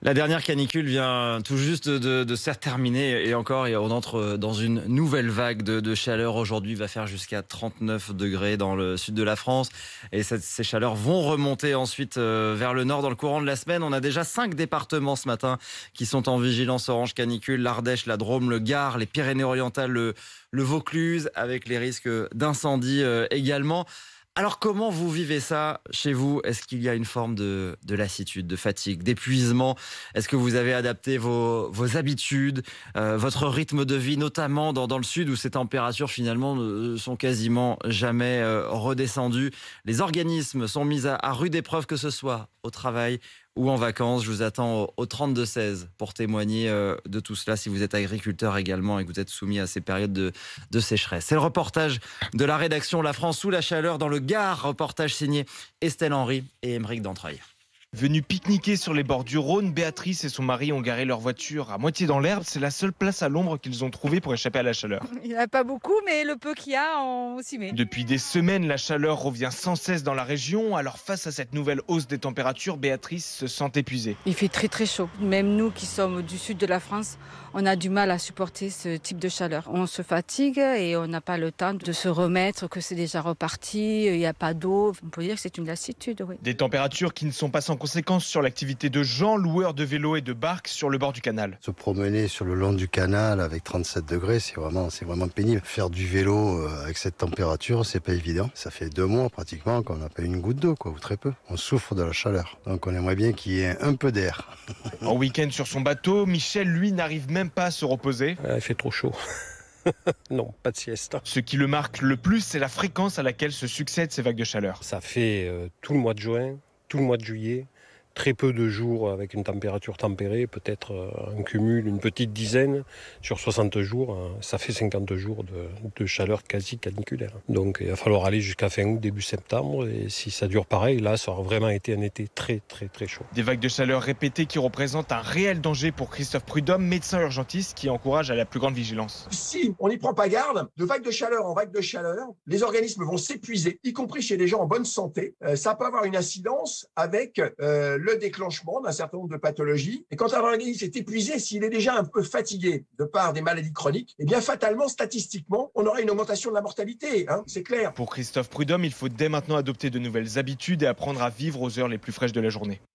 La dernière canicule vient tout juste de se terminer et encore, et on entre dans une nouvelle vague de chaleur. Aujourd'hui, il va faire jusqu'à 39 degrés dans le sud de la France et ces chaleurs vont remonter ensuite vers le nord dans le courant de la semaine. On a déjà 5 départements ce matin qui sont en vigilance orange canicule: l'Ardèche, la Drôme, le Gard, les Pyrénées-Orientales, le Vaucluse, avec les risques d'incendie également. Alors comment vous vivez ça chez vous? Est-ce qu'il y a une forme de lassitude, de fatigue, d'épuisement? Est-ce que vous avez adapté vos habitudes, votre rythme de vie, notamment dans le sud où ces températures finalement ne sont quasiment jamais redescendues? Les organismes sont mis à rude épreuve, que ce soit au travail ou en vacances. Je vous attends au 32-16 pour témoigner de tout cela, si vous êtes agriculteur également et que vous êtes soumis à ces périodes de sécheresse. C'est le reportage de la rédaction La France sous la chaleur dans le Gard, reportage signé Estelle Henry et Aymeric Dantreuil. Venus pique-niquer sur les bords du Rhône, Béatrice et son mari ont garé leur voiture à moitié dans l'herbe. C'est la seule place à l'ombre qu'ils ont trouvée pour échapper à la chaleur. Il n'y en a pas beaucoup, mais le peu qu'il y a, on s'y met. Depuis des semaines, la chaleur revient sans cesse dans la région. Alors face à cette nouvelle hausse des températures, Béatrice se sent épuisée. Il fait très très chaud. Même nous qui sommes du sud de la France, on a du mal à supporter ce type de chaleur. On se fatigue et on n'a pas le temps de se remettre, que c'est déjà reparti, il n'y a pas d'eau. On peut dire que c'est une lassitude, oui. Des températures qui ne sont pas sans conséquences sur l'activité de Jean, loueur de vélos et de barques sur le bord du canal. Se promener sur le long du canal avec 37 degrés, c'est vraiment pénible. Faire du vélo avec cette température, c'est pas évident. Ça fait 2 mois pratiquement qu'on n'a pas eu une goutte d'eau, ou très peu. On souffre de la chaleur. Donc on aimerait bien qu'il y ait un peu d'air. En week-end sur son bateau, Michel, lui, n'arrive même pas à se reposer. Il fait trop chaud. Non, pas de sieste. Ce qui le marque le plus, c'est la fréquence à laquelle se succèdent ces vagues de chaleur. Ça fait tout le mois de juin, tout le mois de juillet. Très peu de jours avec une température tempérée, peut-être un cumul, une petite dizaine sur 60 jours. Ça fait 50 jours de chaleur quasi caniculaire. Donc il va falloir aller jusqu'à fin août, début septembre. Et si ça dure pareil, là, ça aura vraiment été un été très très très chaud. Des vagues de chaleur répétées qui représentent un réel danger pour Christophe Prudhomme, médecin urgentiste qui encourage à la plus grande vigilance. Si on n'y prend pas garde, de vague de chaleur en vague de chaleur, les organismes vont s'épuiser, y compris chez les gens en bonne santé. Ça peut avoir une incidence avec le déclenchement d'un certain nombre de pathologies. Et quand un organisme est épuisé, s'il est déjà un peu fatigué de par des maladies chroniques, eh bien fatalement, statistiquement, on aura une augmentation de la mortalité, c'est clair. Pour Christophe Prudhomme, il faut dès maintenant adopter de nouvelles habitudes et apprendre à vivre aux heures les plus fraîches de la journée.